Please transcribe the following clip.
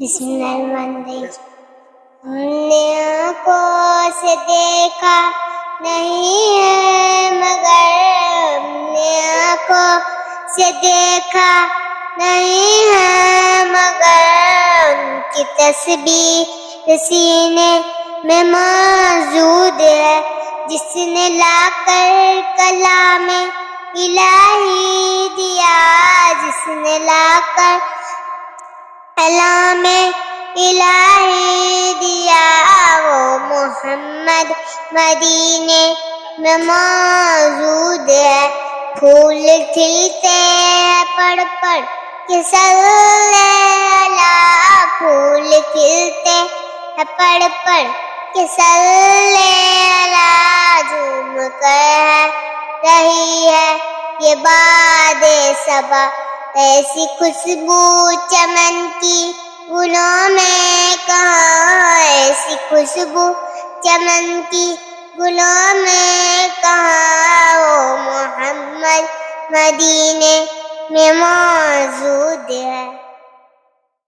بسم اللہ الرحمن الرحیم۔ ہم نے آنکھوں سے دیکھا نہیں ہے مگر ہم نے آنکھوں سے دیکھا نہیں ہے مگر ان کی تصویر سینے میں موجود ہے، جس نے لا کر کلام الہی دیا، جس نے لا کر کلام الہی دیا، وہ محمد مدینے میں موجود ہے۔ پھول کھلتے ہیں پڑھ پڑھ کے صلی اللہ، پھول کھلتے ہیں پڑھ پڑھ کے صلی اللہ، جھوم کر رہی ہے یہ باد صبا، ایسی خوشبو چمن کی گلوں میں کہاں، ایسی خوشبو چمن کی گلوں میں کہاں، وہ محمد مدینے میں موجود ہے۔